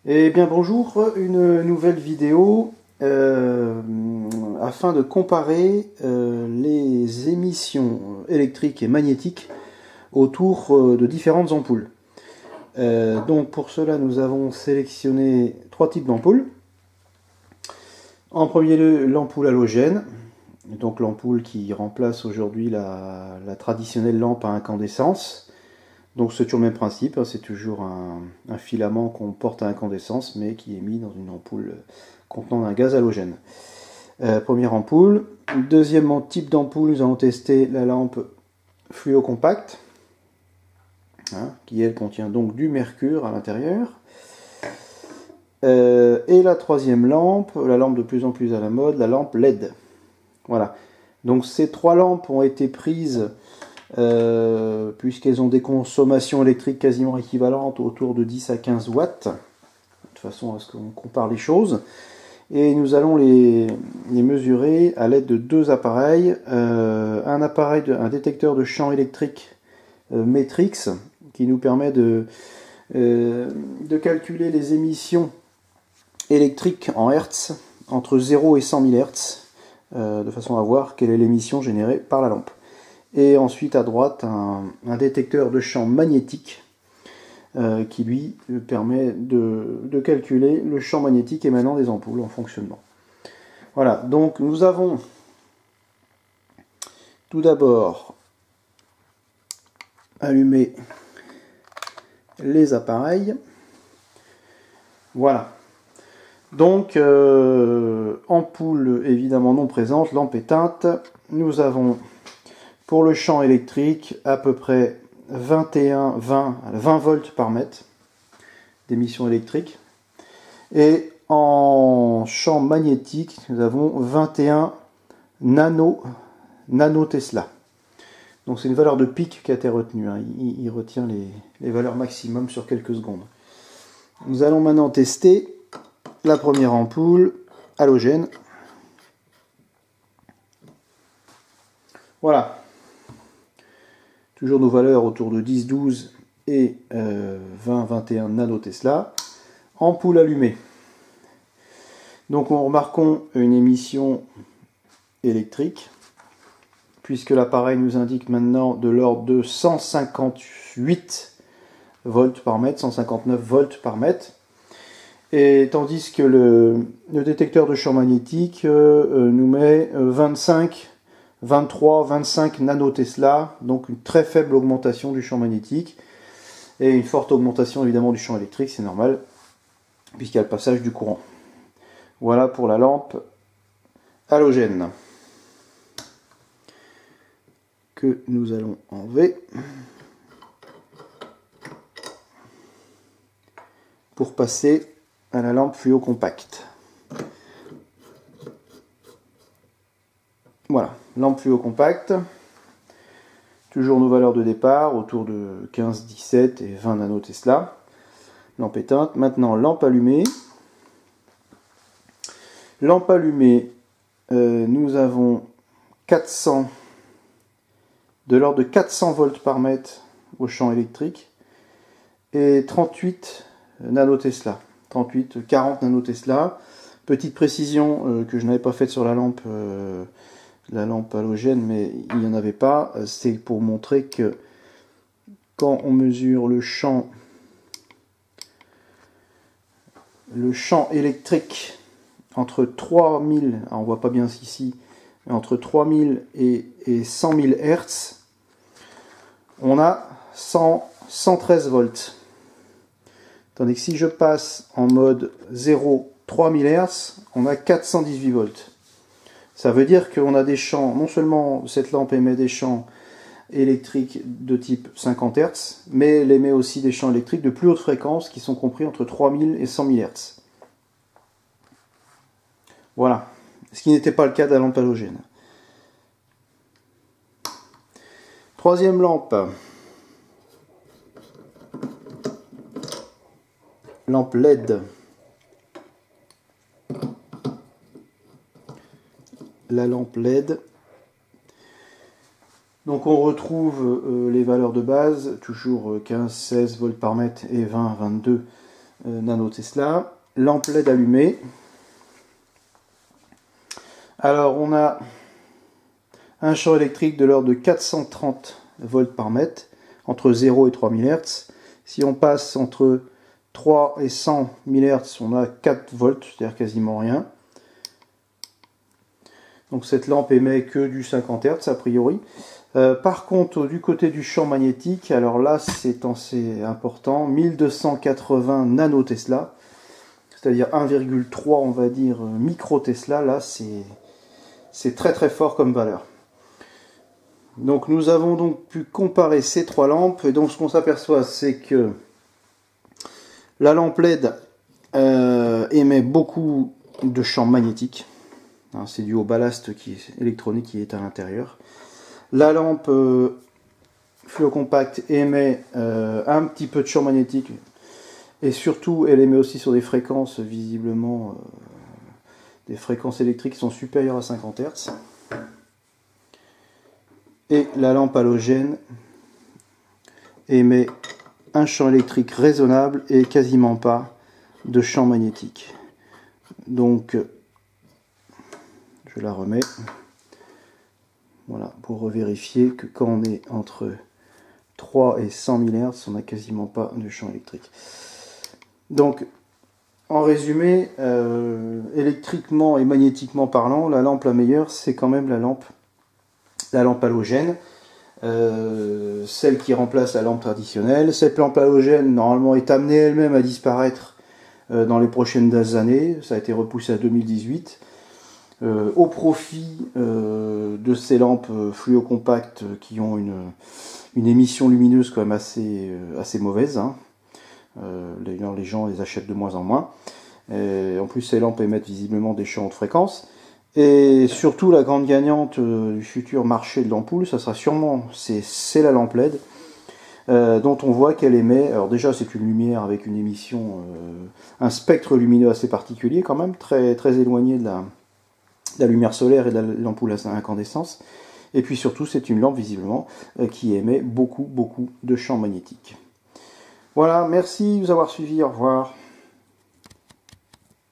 Eh bien bonjour, une nouvelle vidéo afin de comparer les émissions électriques et magnétiques autour de différentes ampoules. Donc pour cela nous avons sélectionné trois types d'ampoules. En premier lieu l'ampoule halogène, donc l'ampoule qui remplace aujourd'hui la traditionnelle lampe à incandescence. Donc c'est toujours le même principe, hein, c'est toujours un filament qu'on porte à incandescence mais qui est mis dans une ampoule contenant un gaz halogène. Première ampoule. Deuxième type d'ampoule, nous allons tester la lampe fluocompacte, hein, qui elle contient donc du mercure à l'intérieur. Et la troisième lampe, la lampe de plus en plus à la mode, la lampe LED. Voilà. Donc ces trois lampes ont été prises puisqu'elles ont des consommations électriques quasiment équivalentes, autour de 10 à 15 watts, de façon à ce qu'on compare les choses. Et nous allons les mesurer à l'aide de deux appareils. Un détecteur de champ électrique Matrix, qui nous permet de calculer les émissions électriques en Hertz, entre 0 et 100 000 Hertz, de façon à voir quelle est l'émission générée par la lampe. Et ensuite à droite un détecteur de champ magnétique qui lui permet de calculer le champ magnétique émanant des ampoules en fonctionnement. Voilà, donc nous avons tout d'abord allumé les appareils. Voilà. Donc ampoule évidemment non présente, lampe éteinte. Nous avons pour le champ électrique à peu près 20 volts par mètre d'émission électrique. Et en champ magnétique, nous avons 21 nanotesla. Donc c'est une valeur de pic qui a été retenue, hein. Il retient les valeurs maximum sur quelques secondes. Nous allons maintenant tester la première ampoule halogène. Voilà. Toujours nos valeurs autour de 10-12 et 20-21 nanotesla. Ampoule allumée. Donc on remarquons une émission électrique, puisque l'appareil nous indique maintenant de l'ordre de 158 volts par mètre, 159 volts par mètre. Et tandis que le détecteur de champ magnétique nous met 23-25 nanotesla, donc une très faible augmentation du champ magnétique et une forte augmentation évidemment du champ électrique, c'est normal, puisqu'il y a le passage du courant. Voilà pour la lampe halogène que nous allons enlever pour passer à la lampe fluocompacte. Voilà, lampe fluocompacte, toujours nos valeurs de départ, autour de 15, 17 et 20 nanotesla. Lampe éteinte. Maintenant, lampe allumée. Lampe allumée, nous avons de l'ordre de 400 volts par mètre au champ électrique et 38 nanotesla. 40 nanotesla. Petite précision que je n'avais pas faite sur la lampe halogène, mais il n'y en avait pas, c'est pour montrer que quand on mesure le champ électrique entre 3000, on voit pas bien ici, entre 3000 et 100 000 Hertz, on a 113 volts. Tandis que si je passe en mode 0-3000 Hz, on a 418 volts. Ça veut dire qu'on a des champs, non seulement cette lampe émet des champs électriques de type 50 Hz, mais elle émet aussi des champs électriques de plus haute fréquence qui sont compris entre 3000 et 100 000 Hz. Voilà, ce qui n'était pas le cas de la lampe halogène. Troisième lampe. Lampe LED. La lampe LED. Donc on retrouve les valeurs de base, toujours 15-16 volts par mètre et 20-22 nanotesla. Lampe LED allumée. Alors on a un champ électrique de l'ordre de 430 volts par mètre, entre 0 et 3000 Hz. Si on passe entre 3 et 100 000 Hz, on a 4 volts, c'est-à-dire quasiment rien. Donc cette lampe émet que du 50 Hz a priori. Par contre, du côté du champ magnétique, alors là c'est assez important, 1280 nanotesla, c'est-à-dire 1,3 on va dire microtesla, là c'est très très fort comme valeur. Donc nous avons donc pu comparer ces trois lampes, et donc ce qu'on s'aperçoit c'est que la lampe LED émet beaucoup de champs magnétiques, hein, c'est dû au ballast électronique qui est à l'intérieur. La lampe fluocompact émet un petit peu de champ magnétique, et surtout elle émet aussi sur des fréquences visiblement des fréquences électriques qui sont supérieures à 50 Hz. Et la lampe halogène émet un champ électrique raisonnable et quasiment pas de champ magnétique. Donc je la remets. Voilà, pour revérifier que quand on est entre 3 et 100 000 Hz, on n'a quasiment pas de champ électrique. Donc, en résumé, électriquement et magnétiquement parlant, la lampe la meilleure, c'est quand même la lampe halogène, celle qui remplace la lampe traditionnelle. Cette lampe halogène, normalement, est amenée elle-même à disparaître dans les prochaines années. Ça a été repoussé à 2018. Au profit de ces lampes fluocompactes qui ont une émission lumineuse quand même assez mauvaise, hein. Les gens les achètent de moins en moins. En plus, ces lampes émettent visiblement des champs de fréquence. Et surtout, la grande gagnante du futur marché de l'ampoule, ça sera sûrement c'est la lampe LED, dont on voit qu'elle émet. Alors déjà, c'est une lumière avec une émission, un spectre lumineux assez particulier quand même, très très éloigné de la lumière solaire et de l'ampoule à incandescence. Et puis surtout, c'est une lampe visiblement qui émet beaucoup de champs magnétiques. Voilà, merci de vous avoir suivi, au revoir.